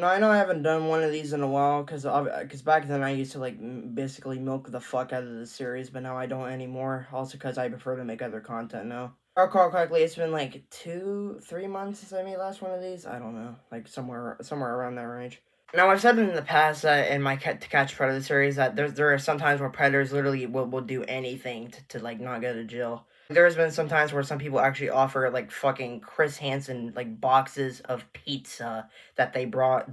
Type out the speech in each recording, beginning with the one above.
No, I know I haven't done one of these in a while, because back then I used to, like, basically milk the fuck out of the series, but now I don't anymore, also because I prefer to make other content now. If I recall correctly, it's been, like, 2-3 months since I made last one of these, I don't know, like, somewhere around that range. Now, I've said in the past in my To Catch Predator series that there are some times where predators literally will do anything to, like, not go to jail. There's been some times where some people actually offer, like, fucking Chris Hansen, like, boxes of pizza that they brought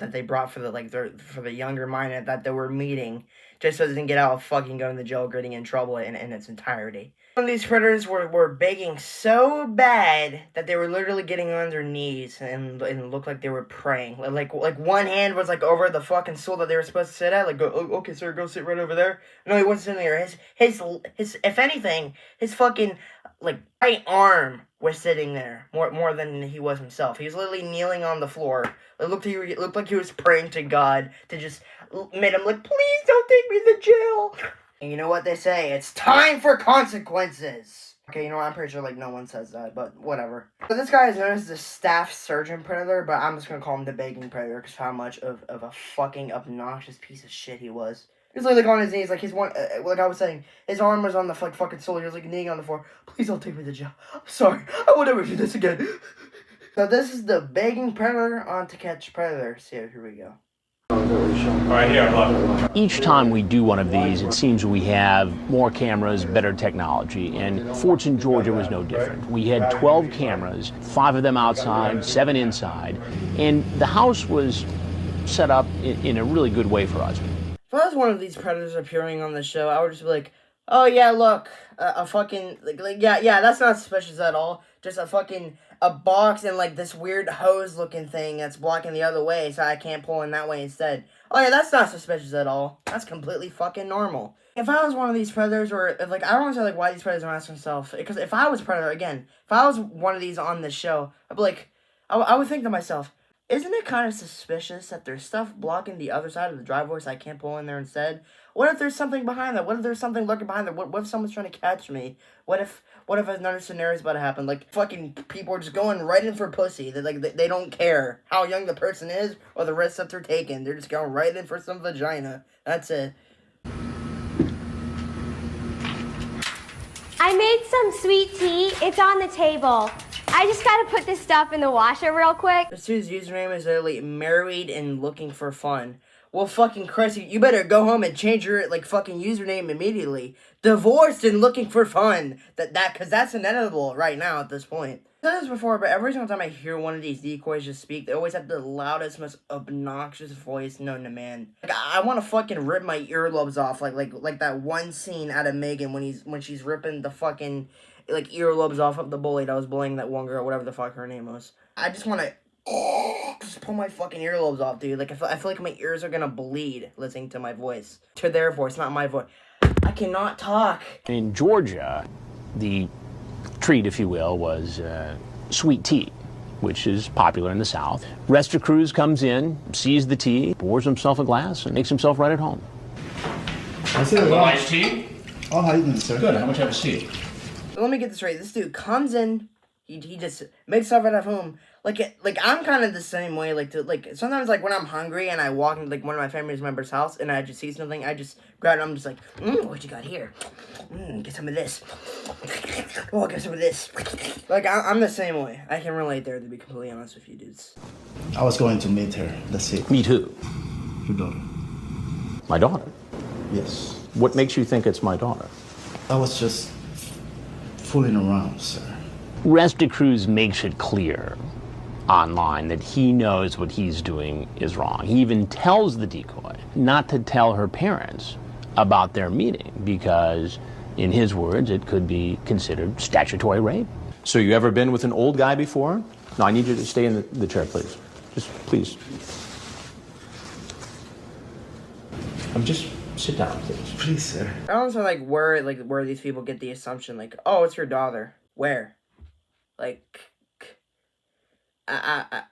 for the, like, for the younger minded that they were meeting, just so they didn't get out of fucking going to jail, getting in trouble in its entirety. Some of these predators were begging so bad that they were literally getting on their knees and looked like they were praying. Like one hand was like over the fucking stool that they were supposed to sit at. Like, go, oh, okay, sir, go sit right over there. No, he wasn't sitting there. His if anything, his fucking like right arm was sitting there more than he was himself. He was literally kneeling on the floor. It looked like he was praying to God to just made him like, please don't take me to jail. And you know what they say? It's time for consequences. Okay, you know what? I'm pretty sure, like, no one says that, but whatever. So this guy is known as the staff surgeon predator, but I'm just gonna call him the begging predator because how much of a fucking obnoxious piece of shit he was. He was like on his knees, like his one, like I was saying, his arm was on the fucking stool. He was like kneeling on the floor. Please don't take me to jail. I'm sorry. I will never do this again. So this is the begging predator on To Catch Predator. So here we go. Alright, here, look. Each time we do one of these, it seems we have more cameras, better technology, and Fortune, Georgia was no different. We had 12 cameras, 5 of them outside, 7 inside, and the house was set up in a really good way for us. If I was one of these predators appearing on the show, I would just be like, oh yeah, look, a fucking, yeah, that's not suspicious at all. Just a box and, like, this weird hose-looking thing that's blocking the other way, so I can't pull in that way instead. Oh yeah, that's not suspicious at all. That's completely fucking normal. If I was one of these predators, or, I don't want to say, like, why these predators don't ask themselves, because if I was a predator, again, if I was one of these on this show, I'd be like, I would think to myself, isn't it kind of suspicious that there's stuff blocking the other side of the driveway so I can't pull in there instead? What if there's something behind that? What if there's something lurking behind there? What if someone's trying to catch me? What if another scenario's about to happen? Like, fucking people are just going right in for pussy. They don't care how young the person is or the risks that they're taking. They're just going right in for some vagina. That's it. I made some sweet tea. It's on the table. I just gotta put this stuff in the washer real quick. This dude's username is literally married and looking for fun. Well, fucking Christ, you better go home and change your, like, fucking username immediately. Divorced and looking for fun. Because that's inedible right now at this point. I've said this before, but every single time I hear one of these decoys just speak, they always have the loudest, most obnoxious voice known to man. Like, I want to fucking rip my earlobes off, like that one scene out of Megan when she's ripping the fucking, like, earlobes off of the bully that was bullying that one girl, whatever the fuck her name was. I just want to just pull my fucking earlobes off, dude. Like, I feel like my ears are gonna bleed listening to my voice. To their voice, not my voice. I cannot talk. In Georgia, the treat, if you will, was sweet tea, which is popular in the South. Rester Cruz comes in, sees the tea, pours himself a glass, and makes himself right at home. I see a iced tea? Oh, how you doing, sir? Good, how much have a seat? So let me get this right. This dude comes in, he just makes stuff right at home. Like I'm kind of the same way. Like sometimes, like when I'm hungry and I walk into like one of my family members' house and I just see something, I just grab it. I'm just like, what you got here? Get some of this. Oh, get some of this. Like I'm the same way. I can relate there, to be completely honest with you, dudes. I was going to meet her. That's it. Meet who? Your daughter. My daughter. Yes. What makes you think it's my daughter? I was just fooling around, sir. Rester Cruz makes it clear online that he knows what he's doing is wrong. He even tells the decoy not to tell her parents about their meeting because, in his words, it could be considered statutory rape. So you ever been with an old guy before? No, I need you to stay in the chair, please. Just please. Just sit down, please. Please, sir. I don't know, like where these people get the assumption, like, oh, it's your daughter. Where? Like, I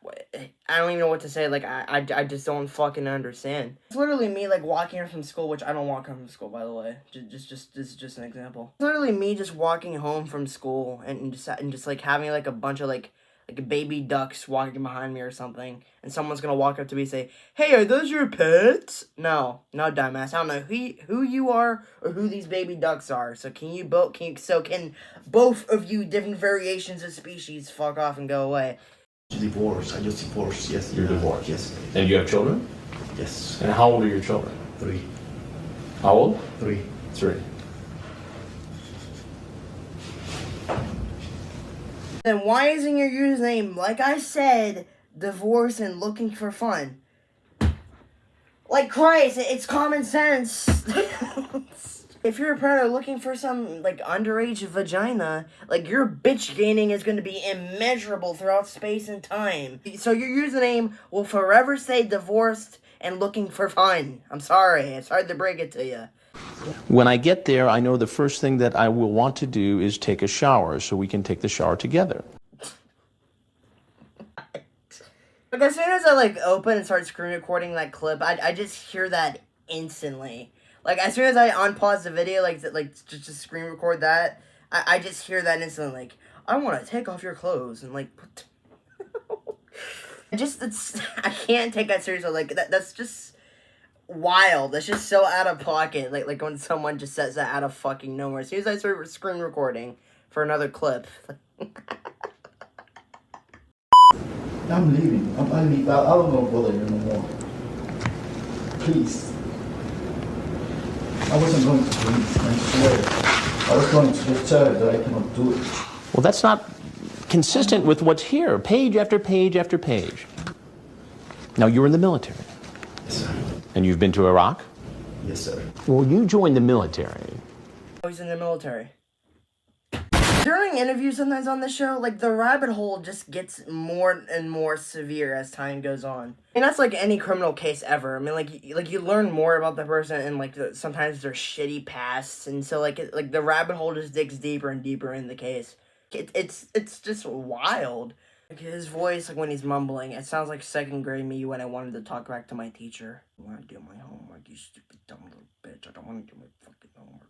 don't even know what to say. Like, I just don't fucking understand. It's literally me, like, walking home from school, which I don't walk home from school, by the way. This is just an example. It's literally me just walking home from school and just like having like a bunch of like like baby ducks walking behind me or something, and someone's gonna walk up to me and say, "Hey, are those your pets?" No, dumbass. I don't know who you are or who these baby ducks are. So can both of you different variations of species fuck off and go away? Divorce. I just divorced. Yes. You're divorced. Yes. And you have children? Yes. And how old are your children? 3. How old? 3. 3. Then why isn't your username, like I said, divorce and looking for fun? Like Christ, it's common sense. If you're a predator looking for some, like, underage vagina, like, your bitch gaining is going to be immeasurable throughout space and time. So your username will forever stay divorced and looking for fun. I'm sorry. It's hard to break it to you. When I get there, I know the first thing that I will want to do is take a shower so we can take the shower together. Like, as soon as I, like, open and start screen recording that clip, I just hear that instantly. Like, as soon as I unpause the video, just to screen record that, I just hear that instantly, like, I want to take off your clothes, and, like, I can't take that seriously, like, that's just wild. That's just so out of pocket, like when someone just says that out of fucking nowhere. As soon as I start screen recording for another clip. I'm leaving. I don't know bother you no more. Please. I wasn't going to do it, I swear. I was going to just tell her that I cannot do it. Well, that's not consistent with what's here, page after page after page. Now, you're in the military. Yes, sir. And you've been to Iraq? Yes, sir. Well, you joined the military. He's in the military. During interviews sometimes on the show, like, the rabbit hole just gets more and more severe as time goes on. And that's like any criminal case ever. I mean, like you learn more about the person and, like, sometimes their shitty pasts, and so, like, the rabbit hole just digs deeper and deeper in the case. It's just wild. Like, his voice, like, when he's mumbling, it sounds like second grade me when I wanted to talk back to my teacher. I want to do my homework, you stupid dumb little bitch. I don't want to do my fucking homework.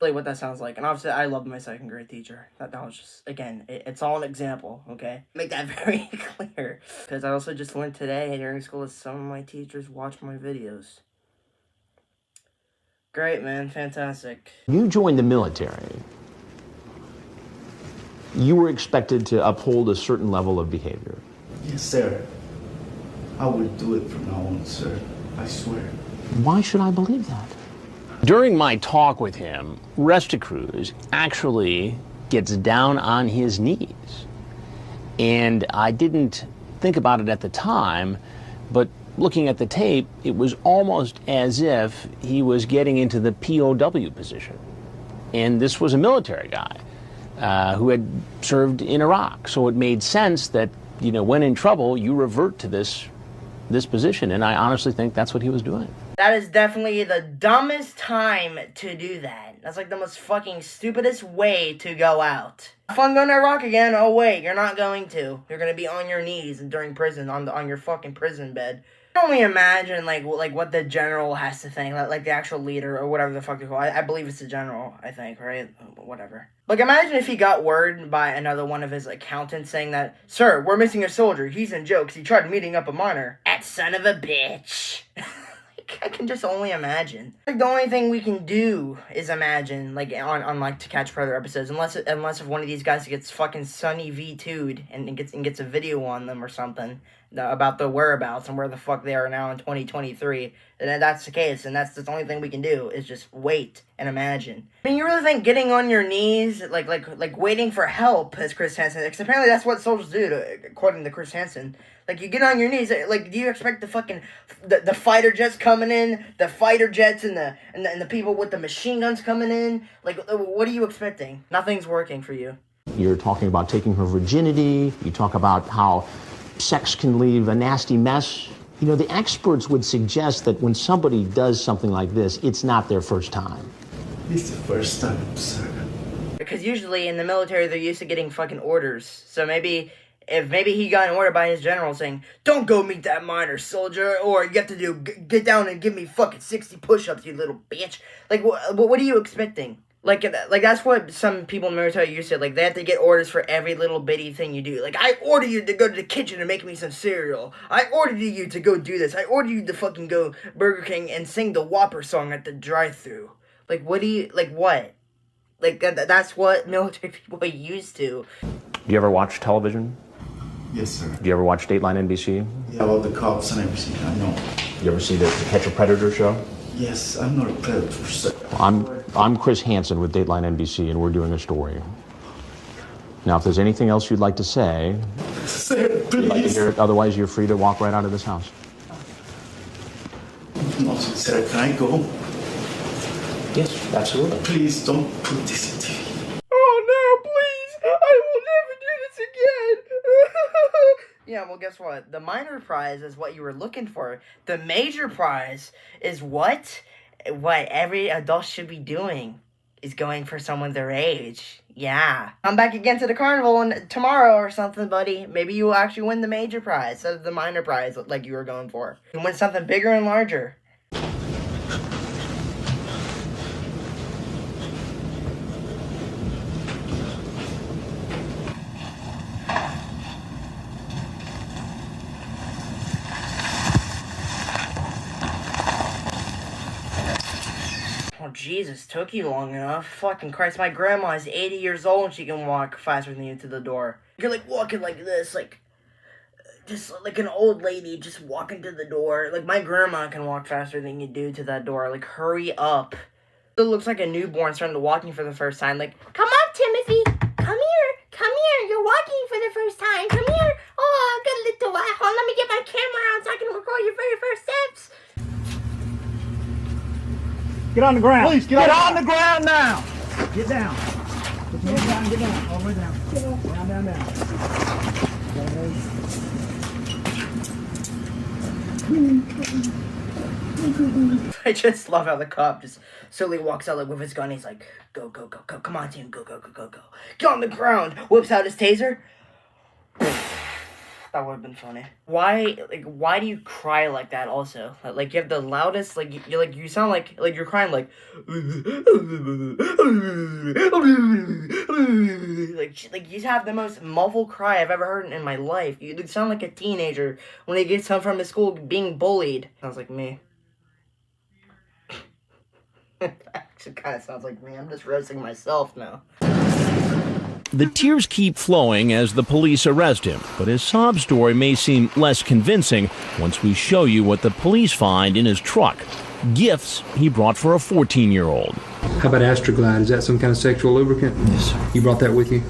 Really what that sounds like. And obviously, I loved my second grade teacher. That was just, again, it's all an example, okay? Make that very clear. Because I also just learned today during school that some of my teachers watch my videos. Great, man. Fantastic. You joined the military. You were expected to uphold a certain level of behavior. Yes, sir. I will do it from now on, sir. I swear. Why should I believe that? During my talk with him, Resticruz actually gets down on his knees. And I didn't think about it at the time, but looking at the tape, it was almost as if he was getting into the POW position. And this was a military guy who had served in Iraq. So it made sense that, you know, when in trouble, you revert to this position. And I honestly think that's what he was doing. That is definitely the dumbest time to do that. That's like the most fucking stupidest way to go out. Have fun going to Iraq again? Oh wait, you're not going to. You're gonna be on your knees during prison, on your fucking prison bed. I can only imagine like what the general has to think, like the actual leader or whatever the fuck they call it. I believe it's the general, I think, right? Whatever. Like, imagine if he got word by another one of his accountants saying that, "Sir, we're missing a soldier. He's in jail because he tried meeting up a minor." That son of a bitch. I can just only imagine. Like, the only thing we can do is imagine, like, on like To Catch Predator episodes, unless if one of these guys gets fucking Sunny V2'd and gets a video on them or something about their whereabouts and where the fuck they are now in 2023. And that's the case, and that's the only thing we can do is just wait and imagine. I mean, you really think getting on your knees, like waiting for help, as Chris Hansen, because apparently that's what soldiers do, according to Chris Hansen. Like, you get on your knees, like, do you expect the fucking, the fighter jets coming in, the fighter jets and the people with the machine guns coming in? Like, what are you expecting? Nothing's working for you. You're talking about taking her virginity. You talk about how sex can leave a nasty mess. You know, the experts would suggest that when somebody does something like this, it's not their first time. It's the first time, sir. Because usually in the military, they're used to getting fucking orders. So maybe he got an order by his general saying, "Don't go meet that minor soldier," or "You have to get down and give me fucking 60 push-ups, you little bitch." Like, what are you expecting? Like that's what some people in the military used to, like, they have to get orders for every little bitty thing you do. Like, I order you to go to the kitchen and make me some cereal. I ordered you to go do this. I ordered you to fucking go Burger King and sing the Whopper song at the drive-thru. Like, what do you, like, what? Like, that's what military people are used to. Do you ever watch television? Yes, sir. Do you ever watch Dateline NBC? Yeah, about the cops and everything, I know. You ever see the Catch a Predator show? Yes, I'm not a predator, sir. I'm Chris Hansen with Dateline NBC, and we're doing a story. Now, if there's anything else you'd like to say, Sir, I'd like to please. hear it. Otherwise, you're free to walk right out of this house. No, sir, can I go? Yes, absolutely. Please don't put this in TV. Oh no, please! I will never do this again! Yeah, well, guess what? The minor prize is what you were looking for. The major prize is what every adult should be doing, is going for someone their age. Yeah. Come back again to the carnival tomorrow or something, buddy. Maybe you will actually win the major prize instead of the minor prize like you were going for. You win something bigger and larger. Oh, Jesus, took you long enough. Fucking Christ, my grandma is 80 years old and she can walk faster than you to the door. You're like walking like this, like, just like an old lady just walking to the door. Like, my grandma can walk faster than you do to that door. Like, hurry up. It looks like a newborn starting to walking for the first time. Like, come on, Timothy. Come here. Come here. You're walking for the first time. Come here. Oh, good little asshole. Let me get my camera out so I can record your very first steps. Get on the ground. Please, get on the ground now. Get down. Put your head down, get down. All the way down. Down, down, down. I just love how the cop just slowly walks out like with his gun. He's like, go, go, go, go. Come on, team. Go, go, go, go, go. Get on the ground. Whips out his taser. That would have been funny. Why do you cry like that also? Like, you have the loudest, you sound like you're crying like you have the most muffled cry I've ever heard in my life. You sound like a teenager when he gets home from his school being bullied. Sounds like me. Actually kind of sounds like me. I'm just roasting myself now. The tears keep flowing as the police arrest him, but his sob story may seem less convincing once we show you what the police find in his truck. Gifts he brought for a 14-year-old. How about Astroglide? Is that some kind of sexual lubricant? Yes, sir. You brought that with you?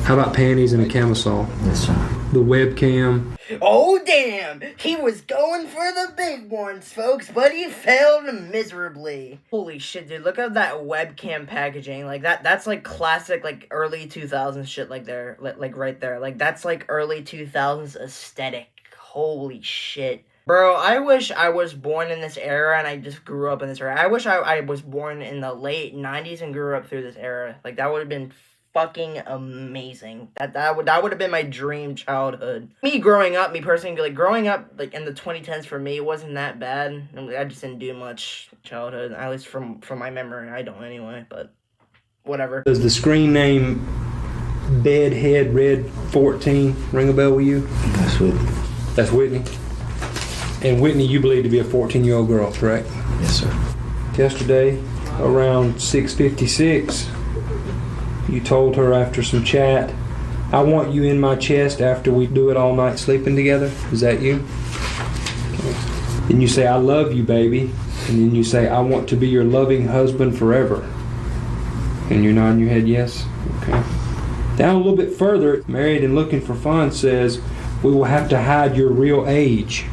How about panties and a camisole? Yes, sir. The webcam? Oh, damn! He was going for the big ones, folks, but he failed miserably. Holy shit, dude. Look at that webcam packaging. Like, that's like classic, like, early 2000s shit, like, there. Like, right there. Like, that's, like, early 2000s aesthetic. Holy shit. Bro, I wish I was born in this era and I just grew up in this era. I wish I was born in the late 90s and grew up through this era. Like, that would have been fucking amazing. That would have been my dream childhood. Me personally, like, growing up, like, in the 2010s for me, it wasn't that bad. I just didn't do much childhood, at least from my memory. I don't anyway, but whatever. Does the screen name Bedhead Red 14 ring a bell with you? That's Whitney. That's Whitney. And Whitney, you believe to be a 14-year-old girl, correct? Yes, sir. Yesterday, around 6:56, you told her after some chat, I want you in my chest after we do it all night sleeping together. Is that you? Okay. Then you say, I love you, baby. And then you say, I want to be your loving husband forever. And you're nodding your head yes? Okay. Down a little bit further, Married and Looking for Fun says, we will have to hide your real age.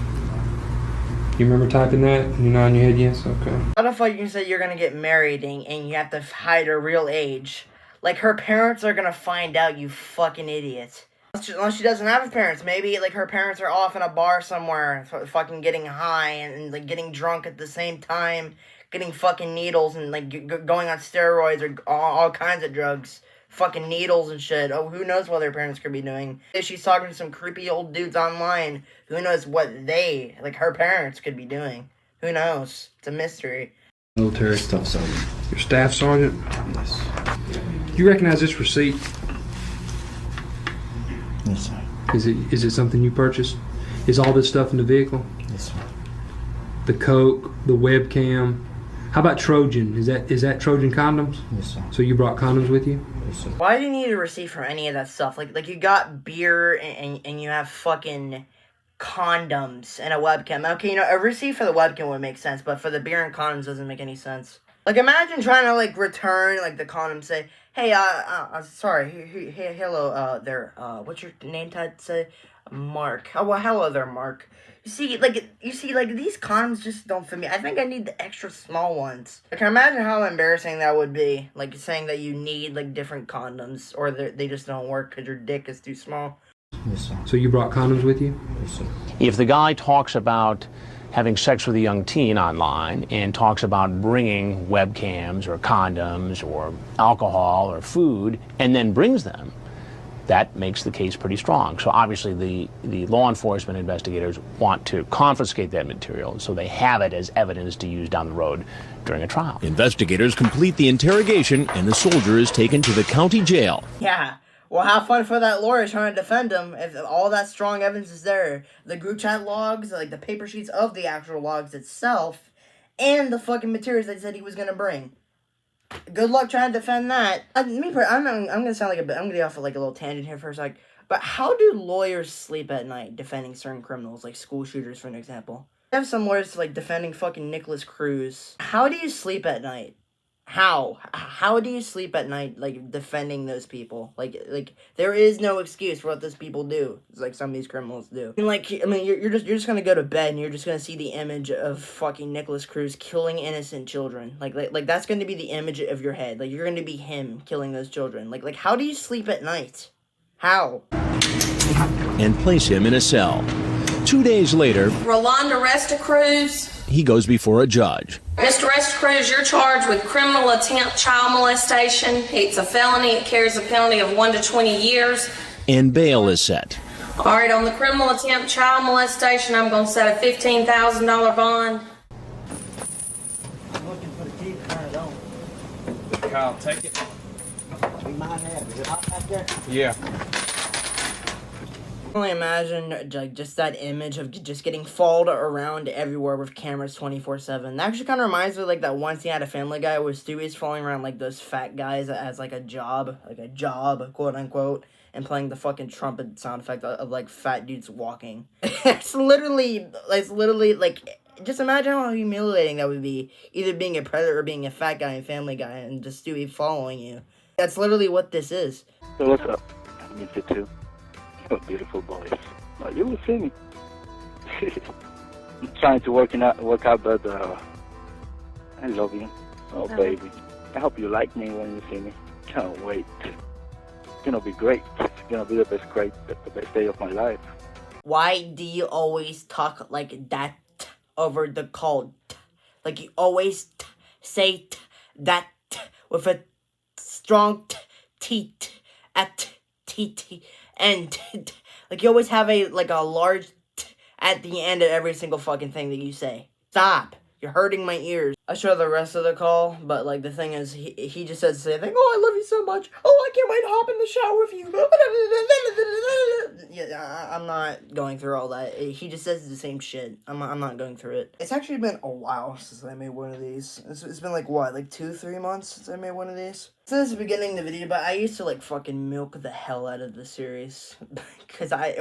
You remember typing that? You're nodding your head yes? Okay. How the fuck you can say you're gonna get married and you have to hide her real age? Like, her parents are gonna find out, you fucking idiot. Unless she doesn't have parents. Maybe, like, her parents are off in a bar somewhere, fucking getting high and like, getting drunk at the same time, getting fucking needles and, like, going on steroids or all kinds of drugs. Fucking needles and shit. Oh, who knows what their parents could be doing. If she's talking to some creepy old dudes online, who knows what her parents could be doing. Who knows? It's a mystery. Military. Staff sergeant. Your staff sergeant? Yes. You recognize this receipt? Yes, sir. Is it something you purchased? Is all this stuff in the vehicle? Yes, sir. The Coke, the webcam. How about Trojan? Is that Trojan condoms? Yes, sir. So you brought condoms with you? Yes, sir. Why do you need a receipt for any of that stuff? Like you got beer and you have fucking condoms and a webcam. Okay, you know, a receipt for the webcam would make sense, but for the beer and condoms doesn't make any sense. Like, imagine trying to, like, return, like, the condom, say, hey, sorry, hey, hello, there, what's your name tag say? Mark. Oh, well, hello there, Mark. You see, like, these condoms just don't fit me. I think I need the extra small ones. I can imagine how embarrassing that would be, like, saying that you need, like, different condoms, or they just don't work because your dick is too small. Yes, sir. So you brought condoms with you? Yes, sir. If the guy talks about having sex with a young teen online and talks about bringing webcams or condoms or alcohol or food and then brings them, that makes the case pretty strong. So obviously the law enforcement investigators want to confiscate that material so they have it as evidence to use down the road during a trial. Investigators complete the interrogation and the soldier is taken to the county jail. Yeah. Well, have fun for that lawyer trying to defend him if all that strong evidence is there. The group chat logs, like the paper sheets of the actual logs itself, and the fucking materials that he said he was going to bring. Good luck trying to defend that. I'm going to sound like I'm going to get off of like a little tangent here for a sec. But how do lawyers sleep at night defending certain criminals, like school shooters, for an example? I have some lawyers like defending fucking Nicholas Cruz. How do you sleep at night? How do you sleep at night, like, defending those people? Like, there is no excuse for what those people do. It's like some of these criminals do. And, like, I mean, you're just gonna go to bed and you're just gonna see the image of fucking Nicholas Cruz killing innocent children. Like, that's gonna be the image of your head. Like, you're gonna be him killing those children. Like, how do you sleep at night? How? And place him in a cell. 2 days later, Rolanda Resticruz. he goes before a judge. Mr. Resticruz, you're charged with criminal attempt child molestation. It's a felony. It carries a penalty of 1 to 20 years. And bail is set. All right, on the criminal attempt child molestation, I'm going to set a $15,000 bond. I'm looking for the key to turn it on. Kyle, take it. We might have it. Is it hot back there? Yeah. I can only imagine, like, just that image of just getting followed around everywhere with cameras 24/7. That actually kind of reminds me of, like, that one scene at a Family Guy where Stewie's following around, like, those fat guys as, like, a job, quote-unquote, and playing the fucking trumpet sound effect of like, fat dudes walking. It's literally, like, just imagine how humiliating that would be, either being a predator or being a fat guy in Family Guy and just Stewie following you. That's literally what this is. So what's up? I miss you too. You're a beautiful boy. Oh, you will see me. I'm trying to work out, but I love you. Oh, baby. I hope you like me when you see me. Can't wait. It's gonna be great. It's gonna be the best day of my life. Why do you always talk like that over the call? Like you always say that with a strong T at T and like you always have a large at the end of every single fucking thing that you say. Stop. You're hurting my ears. I show the rest of the call, but like the thing is, he just says the same thing. Oh, I love you so much. Oh, I can't wait to hop in the shower with you. Yeah, I'm not going through all that. He just says the same shit. I'm not going through it. It's actually been a while since I made one of these. It's been like what, like 2-3 months since I made one of these. Since the beginning of the video, but I used to like fucking milk the hell out of the series because I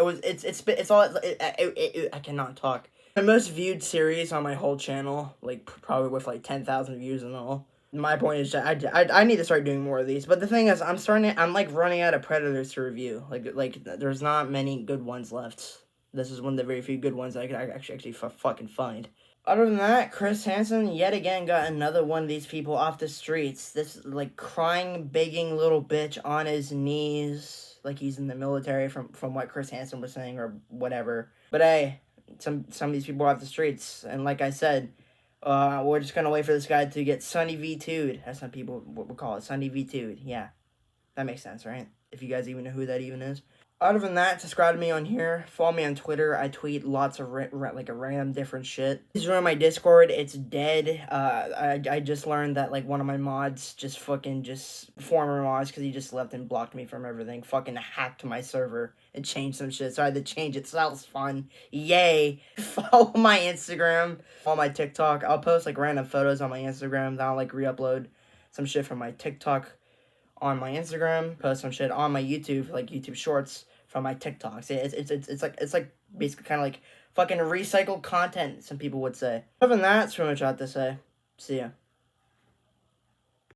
cannot talk. The most viewed series on my whole channel, like probably with like 10,000 views and all. My point is that I need to start doing more of these. But the thing is, I'm like running out of Predators to review. Like there's not many good ones left. This is one of the very few good ones I could actually fucking find. Other than that, Chris Hansen yet again got another one of these people off the streets. This like crying, begging little bitch on his knees, like he's in the military from what Chris Hansen was saying or whatever. But hey, some of these people off the streets, and like I said, we're just gonna wait for this guy to get Sunny V2'd, as some people would call it, Sunny V2'd. Yeah, that makes sense, right? If you guys even know who that even is. Other than that, subscribe to me on here. Follow me on Twitter. I tweet lots of like a random different shit. Please join my Discord. It's dead. I just learned that like one of my mods just former mods, because he just left and blocked me from everything. Fucking hacked my server and changed some shit. So I had to change it. So that was fun. Yay! Follow my Instagram. Follow my TikTok. I'll post like random photos on my Instagram. Then I'll like re-upload some shit from my TikTok on my Instagram, post some shit on my YouTube, like YouTube Shorts from my TikToks. It's like basically kind of like fucking recycled content, some people would say. Other than that, that's pretty much all I have to say. See ya.